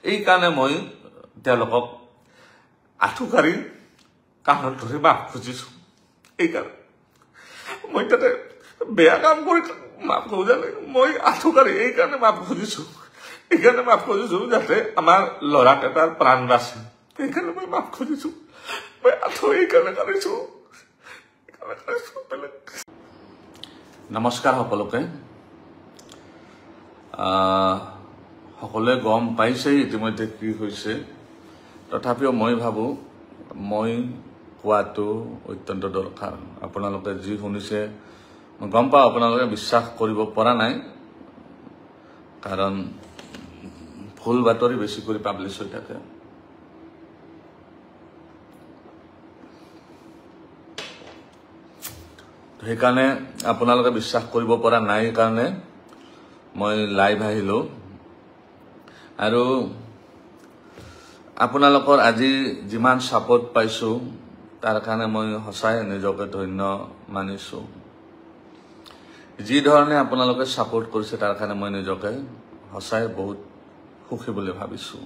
এই কাৰণে মই তেওঁলোকক আঁঠুকাৰি কাণত ধৰি মাফ খুজিছো এই কাৰণে মই তাতে বেয়া কাম কৰি মাফ খোজা নাই মই আঁঠুকাৰি এই কাৰণে মাফ খুজিছো এইকাৰণে মাফ খুজিছো যাতে আমাৰ ল'ৰাক এটাৰ প্ৰাণ বাচে এইকাৰণে মই মাফ খুজিছো মই আঁঠু এইকাৰণে কাঢ়িছো নমস্কাৰ সকলোকে সকলোৱে গম পাইছেই ইতিমধ্যে কি হৈছে তথাপিও মই ভাবো মই কোৱাটো অত্যন্ত দৰকাৰ আপোনালোকে যি শুনিছে মই গম পাওঁ আপোনালোকে বিশ্বাস কৰিব পৰা নাই কাৰণ ভুল বাতৰি বেছি কৰি পাব্লিছ হৈ থাকে সেইকাৰণে আপোনালোকে বিশ্বাস কৰিব পৰা নাই কাৰণে মই লাইভ আহিলো আৰু আপোনালোকৰ আজি যিমান সাপোৰ্ট পাইছো তাৰ কাৰণে মই সঁচাই নিজকে ধন্য মানিছো যি ধৰণে আপোনালোকে সাপোৰ্ট কৰিছে তাৰ কাৰণে মই নিজকে সঁচাই বহুত সুখী বুলি ভাবিছো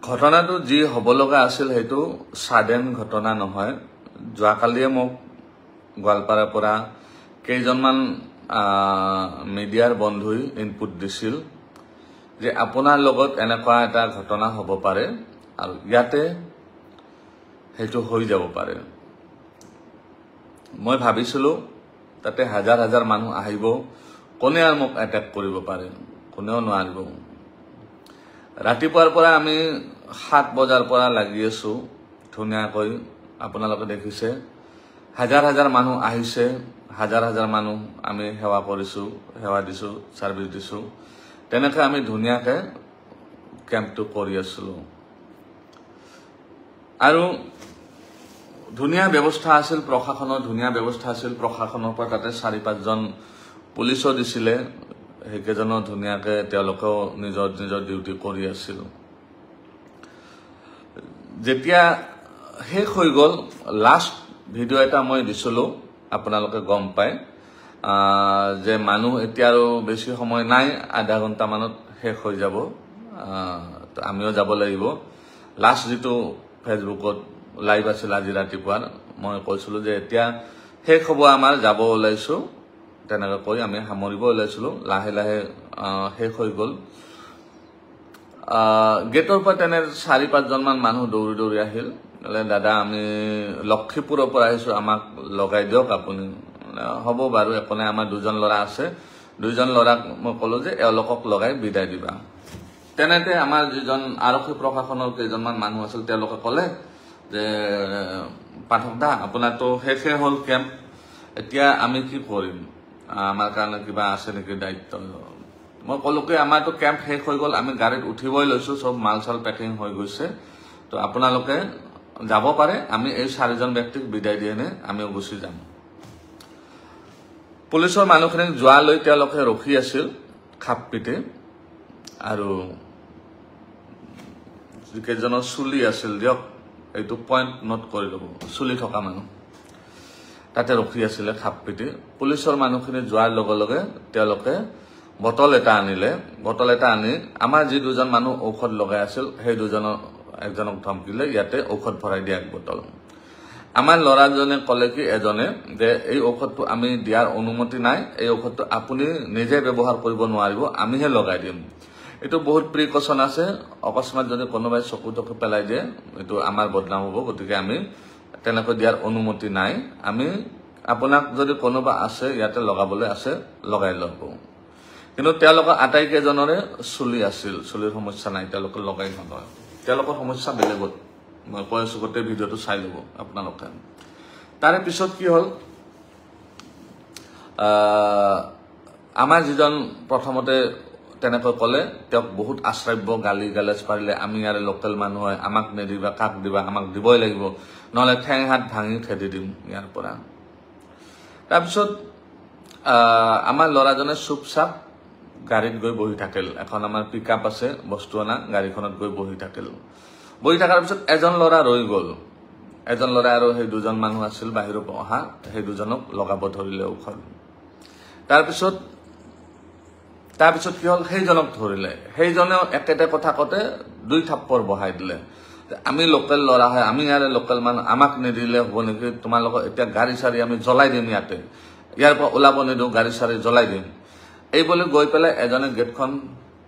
ঘটনাটো যি হ'ব লগা আছিল সেইটো সাধাৰণ ঘটনা নহয় যোৱাকালিয়ে মোক গোৱালপাৰাৰ পৰা কেইজনমান মিডিয়াৰ বন্ধুই ইনপুট দিছিল যে আপোনাৰ লগত এনেকুৱা এটা ঘটনা হ'ব পাৰে আৰু ইয়াতে সেইটো হৈ যাব পাৰে মই ভাবিছিলো তাতে হাজাৰ হাজাৰ মানুহ আহিব কোনে আৰু মোক এটেক কৰিব পাৰে কোনেও নোৱাৰিব ৰাতিপুৱাৰ পৰা আমি 7 বজাৰ পৰা লাগি আছো ধুনীয়াকৈ আপোনালোকে দেখিছে হাজাৰ হাজাৰ মানুহ আহিছে হাজাৰ হাজাৰ মানুহ আমি সেৱা কৰিছো সেৱা দিছো সাৰ্ভিস দিছো তেনেকৈ আমি ধুনীয়াকৈ কেম্পটো কৰি আছিলো আৰু ধুনীয়া ব্যৱস্থা আছিল প্ৰশাসনৰ ধুনীয়া ব্যৱস্থা আছিল প্ৰশাসনৰ পৰা তাতে 4-5 জন পুলিচো দিছিলে হেকেজনো ধুনীয়াকৈ তেওঁলোকেও নিজৰ নিজৰ ডিউটি কৰি আছিল যেতিয়া শেষ হৈ গল লাষ্ট ভিডিও এটা মই দিছিলো আপোনালোকে গম পায় যে মানুহ এতিয়া আৰু বেছি সময় নাই আধা ঘণ্টা মানত শেষ হৈ যাব আমিও যাব লাগিব লাষ্ট যেটো ফেসবুকত লাইভ আছিল আজি ৰাতিপুৱা মই কৈছিলো যে এতিয়া শেষ হ'ব আমাৰ যাব ওলাইছো তেনেকৈ কৈ আমি সামৰিব ওলাইছিলো লাহে লাহে শেষ হৈ গল গেটৰ পৰা তেনে 4-5 জন মান মানুহ দৌৰি দৌৰি আহিল দাদা আমি লক্ষীপুৰৰ পৰা আহিছো আমাক লগাই দিয়ক আপুনি হ'ব বাৰু একনে আমাৰ দুজন ল'ৰা আছে দুজন ল'ৰাক মই কলো যে এওঁলোকক লগাই বিদায় দিবা তেনেতে আমাৰ যিজন আৰক্ষী প্ৰশাসনৰ কেইজনমান মানুহ আছিল তেওঁলোকে ক'লে যে পাঠক দা আপোনাৰ তো শেষে হল কেম্প এতিয়া আমি কি কৰিম আমাৰ কাৰণে কিবা আছে নেকি দায়িত্ব মই কলো কি আমাৰ তো কেম্প শেষ হৈ গল আমি গাড়ীত উঠিবই লৈছো সব মালচাল পেকিং হৈ গৈছে তো আপোনালোকে যাব পাৰে আমি এই 4 জন ব্যক্তিক বিদায় দিয়েনে আমিও গুছি যাম পুলিচৰ মানুহখিনিক যোৱা লৈ তেওঁলোকে ৰখি আছিল খাপপিতে আৰু যিকেজনৰ চুলি আছিল দিয়ক এইটো পইণ্ট নোট কৰি লব চুলি থকা মানুহ তাতে ৰখি আছিল খাপপিতে পুলিচৰ মানুহখিনি যোৱাৰ লগে লগে তেওঁলোকে বটল এটা আনিলে বটল এটা আনি আমাৰ যি দুজন মানুহ ঔষধ লগাই আছিল সেই দুজনৰ একজনক ধমকিলে ইয়াতে ঔষধ ভৰাই দিয়া এক বটল আমাৰ ল'ৰাজনে ক'লে কি এজনে যে এই ঔষধটো আমি দিয়াৰ অনুমতি নাই এই ঔষধটো আপুনি নিজে ব্যৱহাৰ কৰিব নোৱাৰিব আমিহে লগাই দিম এটো বহুত প্ৰিকশন আছে অকস্মাত যদি কোনোবাই চকুটক পেলাই দিয়ে এটো আমাৰ বদনাম হ'ব গতিকে আমি তেনেকৈ দিয়াৰ অনুমতি নাই আমি আপোনাক যদি কোনোবা আছে ইয়াতে লগাবলৈ আছে লগাই ল'ব কিন্তু তেওঁলোকৰ আটাইকেজনৰে চুলি আছিল চুলিৰ সমস্যা নাই তেওঁলোকে লগাই নলয় তেওঁলোকৰ সমস্যা বেলেগত মই কৈছো গোটেই ভিডিওটো চাই লব আপোনালোকে তাৰে পিছত কি হল আমাৰ যিজন প্ৰথমতে তেনেকৈ ক'লে তেওঁক বহুত আশ্ৰব্য গালি গালাজ পাৰিলে আমি ইয়াৰ লোকেল মানুহ হয় আমাক নেদিবা কাক দিবা আমাক দিবই লাগিব নহলে ঠেং হাত ভাঙি খেদি দিম ইয়াৰ পৰা তাৰপিছত আমাৰ ল'ৰাজনে চুপচাপ গাড়ীত গৈ বহি থাকিল এখন আমাৰ পিকআপ আছে বস্তু আনা গাড়ীখনত গৈ বহি থাকিল বহি থাকাৰ পিছত এজন ল'ৰা ৰৈ গল এজন ল'ৰা আৰু সেই দুজন মানুহ আছিল বাহিৰৰ পৰা অহা সেই দুজনক লগাব ধৰিলে ঔষধ তাৰ পিছত তাৰপিছত কি হ'ল সেইজনক ধৰিলে সেইজনেও একেটা কথা কতে 2 থাপ্পৰ বহাই দিলে আমি লোকেল লৰা হয় আমি ইয়াৰে লোকেল মানুহ আমাক নিদিলে হ'ব নেকি তোমালোকৰ এতিয়া গাড়ী চাৰি আমি জ্বলাই দিম ইয়াতে ইয়াৰ পৰা ওলাব নিদিওঁ গাড়ী চাৰি জ্বলাই দিম এই বলে গৈ পেলাই এজনে গেটখন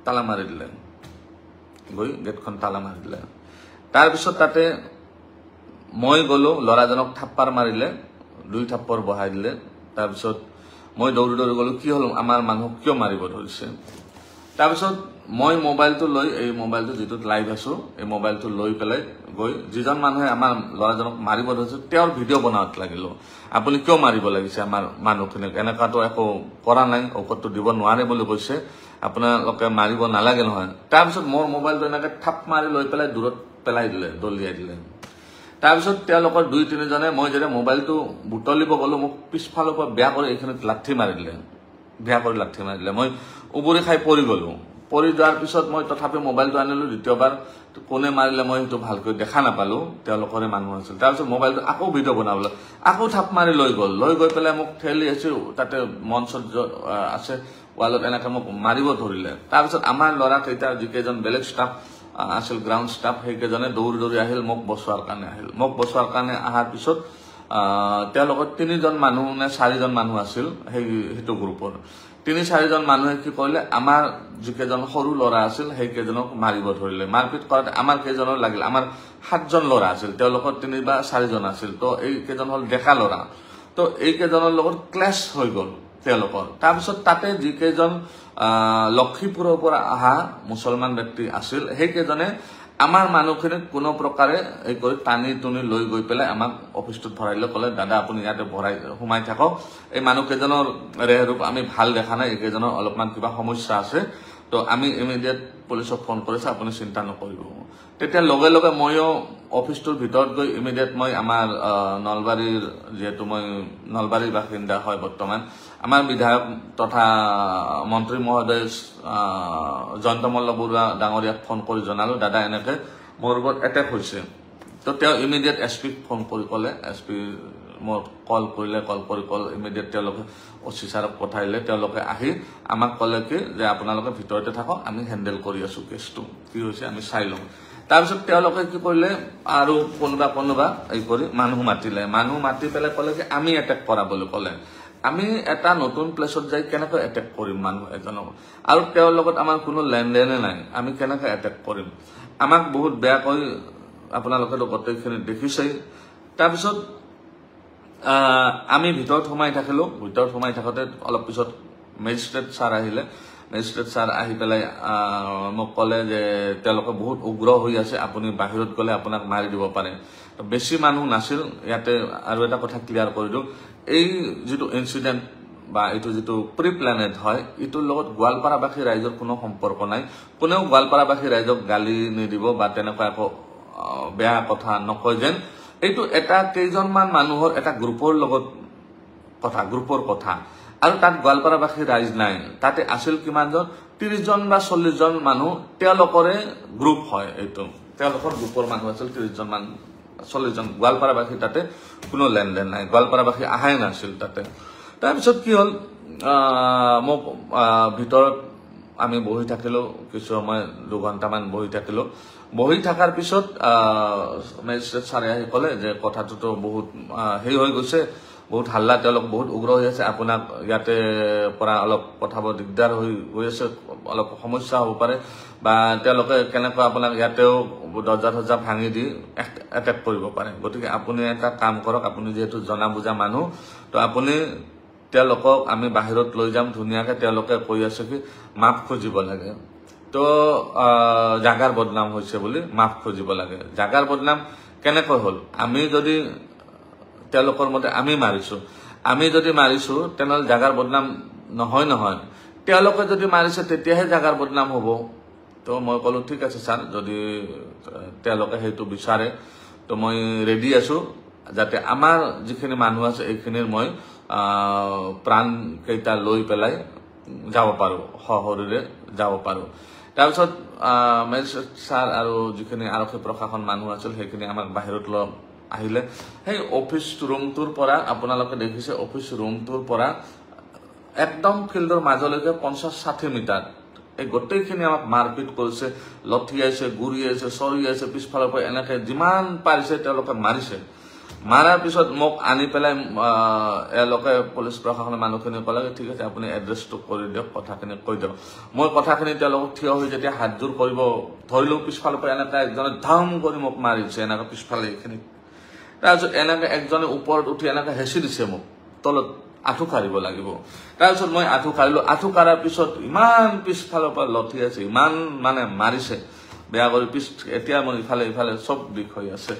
তালা মাৰি দিলে গৈ গেটখন তালা মাৰি দিলে তাৰপিছত তাতে মই গলো লৰাজনক থাপ্পাৰ মাৰিলে 2 থাপ্পৰ বহাই দিলে তাৰপিছত মই দৌৰি দৌৰি গলো কি হল আমাৰ মানুহ কিয় মাৰিব ধৰিছে তাৰপিছত মই মোবাইলটো লৈ এই মোবাইলটো যেটো লাইভ আছো এই মোবাইলটো লৈ পেলাই গৈ যিজন মানুহে আমাৰ লৰাজনক মাৰিব ধৰিছে তেওঁৰ ভিডিও বনাওত লাগিলো আপুনি কিয় মাৰিব লাগিছে আমাৰ মানুহখিনিক এনেকাটো একো কৰা নাই ঔষধটো দিব নোৱাৰে বুলি কৈছে আপোনালোকে মাৰিব নালাগে নহয় তাৰপিছত মোৰ মোবাইলটো এনেকে থাপ মাৰি লৈ পেলাই দূৰত পেলাই দিলে দলিয়াই দিলে তাৰপিছত তেওঁলোকৰ 2-3 জনে মই যেতিয়া মোবাইলটো বুটলিব গলো মোক পিছফালৰ পৰা বেয়া কৰি এইখিনিত লাঠি মাৰিলে মই উবুৰি খাই পৰি গলো পৰি যোৱাৰ পিছত মই তথাপি মোবাইলটো আনিলো দ্বিতীয়বাৰ কোনে মাৰিলে মই সেইটো ভালকৈ দেখা নাপালো তেওঁলোকৰে মানুহ আছিল তাৰপিছত মোবাইলটো আকৌ ভিডিও বনাবলৈ আকৌ থাপ মাৰি লৈ গৈ পেলাই মোক ঠেলি আছে তাতে মঞ্চত আছে ৱালত এনেকা মোক মাৰিব ধৰিলে তাৰপিছত আমাৰ লৰা কেইটা যিকেজন বেলেগ ষ্টাফ আছিল গ্ৰাউণ্ড ষ্টাফ সেইকেজনে দৌৰি দৌৰি আহিল মোক বচোৱাৰ কাৰণে আহাৰ পিছত তেওঁলোকৰ 3জন মানুহ নে 4জন মানুহ আছিল সেইটো গ্ৰুপৰ 3-4 জন মানুহে কি কৰিলে আমাৰ যিকেজন সৰু লৰা আছিল সেইকেজনক মাৰিব ধৰিলে মাৰপিট কৰাতে আমাৰ কেজনৰ লাগিল আমাৰ 7জন লৰা আছিল তেওঁলোকৰ 3 বা 4 জন আছিল তো এই কেজন হল ডেকা লৰা তো এই কেজনৰ লগত ক্লাছ হৈ গল তেওঁলোকৰ তাৰপিছত তাতে যিকেজন লক্ষীপুৰৰ পৰা আহা মুছলমান ব্যক্তি আছিল সেইকেজনে আমাৰ মানুহখিনিক কোনো প্ৰকাৰে এই কৰি টানি টুনি লৈ গৈ পেলাই আমাক অফিসটোত ভৰাইলে কলে দাদা আপুনি ইয়াতে ভৰাই হুমাই থাকক এই মানুহকেজনৰ ৰেহৰূপ আমি ভাল দেখা নাই এইকেজনৰ অলপমান কিবা সমস্যা আছে তো আমি ইমিডিয়েট পুলিচক ফোন কৰিছে আপুনি চিন্তা নকৰিব তেতিয়া লগে লগে মইও অফিসটোৰ ভিতৰত গৈ ইমিডিয়েট মই আমাৰ নলবাৰীৰ যেহেতু মই নলবাৰীৰ বাসিন্দা হয় বৰ্তমান আমাৰ বিধায়ক তথা মন্ত্ৰী মহোদয় জয়ন্ত মল্ল বৰুৱা ডাঙৰীয়াক ফোন কৰি জনালো দাদা এনেকে মোৰ ওপৰত এটেক হৈছে তো তেওঁ ইমিডিয়েট এসপি ফোন কৰি কলে এসপি মোৰ কল ইমিডিয়েট তেওঁলোকে ওসি ছাৰক পঠাইলে তেওঁলোকে আহি আমাক কলে কি যে আপোনালোকে ভিতৰতে থাকক আমি হ্যান্ডেল কৰি আছো কেছটো কি হৈছে আমি চাই লম তাৰপিছত তেওঁলোকে কি কৰিলে আৰু কোনোবা এই কৰি মানুহ মাতি পেলাই কলে কি আমি এটেক কৰা বুলি কলে আমি এটা নতুন প্লেছত যাই কেনেকৈ এটেক কৰিম মানুহ এজনক আৰু তেওঁৰ লগত আমাৰ কোনো লেনদেনে নাই আমি কেনেকৈ এটেক কৰিম আমাক বহুত বেয়া কৈ আপোনালোকে গোটেইখিনি দেখিছেই তাৰপিছত আমি ভিতৰত সোমাই থাকোতে অলপ পিছত মেজিস্ট্ৰেট ছাৰ আহি পেলাই মোক কলে যে তেওঁলোকে বহুত উগ্ৰ হৈ আছে আপুনি বাহিৰত গলে আপোনাক মাৰি দিব পাৰে বেছি মানুহ নাছিল ইয়াতে আৰু এটা কথা ক্লিয়াৰ কৰি দিও এই যেটো ইনসিডেন্ট বা এটো যেটো প্ৰি প্ল্যানেড হয় ইটোৰ লগত গোৱালপাৰাবাসী ৰাইজৰ কোনো সম্পৰ্ক নাই কোনেও গোৱালপাৰাবাসী ৰাইজক গালি নিদিব বা তেনেকুৱা একো বেয়া কথা নকয় যেন এইটো এটা কেইজনমান মানুহৰ এটা গ্ৰুপৰ লগত গ্ৰুপৰ কথা আৰু তাত গোৱালপাৰাবাসী ৰাইজ নাই তাতে আছিল কিমানজন 30 জন বা 40 জন মানুহ তেওঁলোকৰে গ্ৰুপ হয় এইটো তেওঁলোকৰ গ্ৰুপৰ মানুহ আছিল 30 জন মান 40 জন গোৱালপাৰাবাসী তাতে কোনো লেনদেন নাই গোৱালপাৰাবাসী আহাই নাছিল তাতে তাৰপিছত কি হল মোক ভিতৰত আমি বহি থাকিলো কিছু সময় 2 ঘণ্টামান বহি থাকাৰ পিছত মেজিস্ট্ৰেট ছাৰে আহি কলে যে কথাটো বহুত হেই হৈ গৈছে বহুত হাল্লা তেওঁলোক বহুত উগ্ৰ হৈ আছে আপোনাক ইয়াতে পৰা অলপ পঠাব দিগদাৰ হৈ গৈছে অলপ সমস্যা হ'ব পাৰে বা তেওঁলোকে কেনেকৈ আপোনাক ইয়াতেও দৰ্জা ভাঙি দি এটেক কৰিব পাৰে গতিকে আপুনি এটা কাম কৰক আপুনি যেহেতু জনা বুজা মানুহ তো আপুনি তেওঁলোকক আমি বাহিৰত লৈ যাম ধুনিয়াকে তেওঁলোকে কৈ আছে কি মাফ খুজিব লাগে তো জাগাৰ বদনাম হৈছে বুলি মাফ খুজিব লাগে জাগাৰ বদনাম কেনেকৈ হল আমি যদি তেওঁলোকৰ মতে আমি মাৰিছো তেনেহলে জাগাৰ বদনাম নহয় তেওঁলোকে যদি মাৰিছে তেতিয়াহে জাগাৰ বদনাম হ'ব তো মই কলো ঠিক আছে স্যাৰ যদি তেওঁলোকে হেতু বিচাৰে তো মই ৰেডি আছো যাতে আমাৰ যিখিনি মানুহ আছে এইখিনিৰ মই প্ৰাণ কেইটা লৈ পেলাই যাব পাৰো হহৰিৰে যাব পাৰো তাৰপিছত মেজিস্ট্ৰেট ছাৰ আৰু যিখিনি আৰক্ষী প্ৰশাসন মানুহ আছিল সেইখিনি আমাক বাহিৰত লৈ আহিলে সেই অফিস ৰুমটোৰ পৰা আপোনালোকে দেখিছে অফিস ৰুমটোৰ পৰা একদম ফিল্ডৰ মাজলৈকে 50-60 মিটাৰ এই গোটেইখিনি আমাক মাৰপিট কৰিছে, লঠিয়াইছে, গুৰিয়াইছে, চৰিয়াইছে, পিছফালৰ পৰা এনেকে যিমান পাৰিছে তেওঁলোকে মাৰিছে। মাৰাৰ পিছত মোক আনি পেলাই এওঁলোকে পুলিচ প্ৰশাসনৰ মানুহখিনি ক'লে ঠিক আছে আপুনি এড্ৰেছটো কৰি দিয়ক, কথাখিনি কৈ দিয়ক। মই কথাখিনি তেওঁলোকক থিয় হৈ যেতিয়া হাতযোৰ কৰিব ধৰিলোঁ, পিছফালৰ পৰা এনেকে একজনে ধাম কৰি মোক মাৰিছে, এনেকে পিছফালে এইখিনি। তাৰপিছত এনেকে একজনে ওপৰত উঠি এনেকে হেঁচি দিছে মোক, তলত আঁঠু কাঢ়িব লাগিব। তাৰপিছত মই আঁঠু কাঢ়িলোঁ, আঁঠু কাঢ়াৰ পিছত ইমান পিছফালৰ পৰা লঠি আছে, ইমান মানে মাৰিছে বেয়া কৰি, এতিয়া মোৰ ইফালে ইফালে চব বিষ হৈ আছে।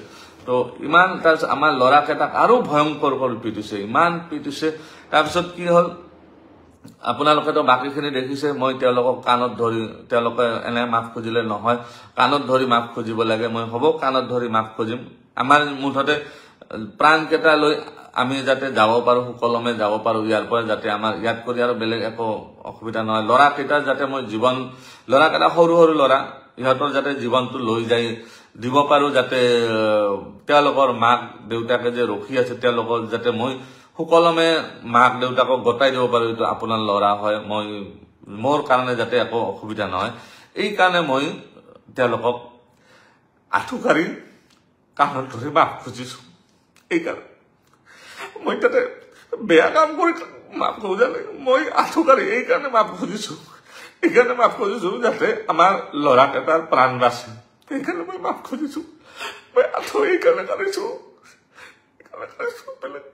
তো ইমান তাৰপিছত আমাৰ ল'ৰাকেইটাক আৰু ভয়ংকৰ কৰি পিটিছে, ইমান পিটিছে। তাৰপিছত কি হ'ল, আপোনালোকেতো বাকীখিনি দেখিছে, মই তেওঁলোকক কাণত ধৰি, তেওঁলোকে এনে মাফ খুজিলে নহয়, কাণত ধৰি মাফ খুজিব লাগে। মই হ'ব কাণত ধৰি মাফ খুজিম। আমাৰ মুঠতে প্ৰাণকেইটা লৈ আমি যাতে যাব পাৰোঁ, সুকলমে যাব পাৰোঁ ইয়াৰ পৰা, যাতে আমাৰ ইয়াত কৰি আৰু বেলেগ একো অসুবিধা নহয়। ল'ৰাকেইটাৰ যাতে মই জীৱন, ল'ৰাকেইটা সৰু সৰু ল'ৰা, ইহঁতৰ যাতে জীৱনটো লৈ যাই দিব পাৰোঁ, যাতে তেওঁলোকৰ মাক দেউতাকে যে ৰখি আছে তেওঁলোকৰ যাতে মই সুকলমে মাক দেউতাকক গতাই দিব পাৰোঁ, এইটো আপোনাৰ ল'ৰা হয়, মই মোৰ কাৰণে যাতে একো অসুবিধা নহয়, এই কাৰণে মই তেওঁলোকক আঁঠু কাঢ়ি কাণত ধৰি মাফ খুজিছোঁ। এইকাৰণে মই তাতে বেয়া কাম কৰি মাফ খোজা নাই, মই আঁঠু কাঢ়ি এইকাৰণে মাফ খুজিছোঁ, এইকাৰণে মাফ খুজিছোঁ যাতে আমাৰ ল'ৰাকেইটাৰ প্ৰাণ বাচে, এইকাৰণে মই মাফ খুজিছোঁ। মই আঁঠু এইকাৰণে কাঢ়িছোঁ, বেলেগ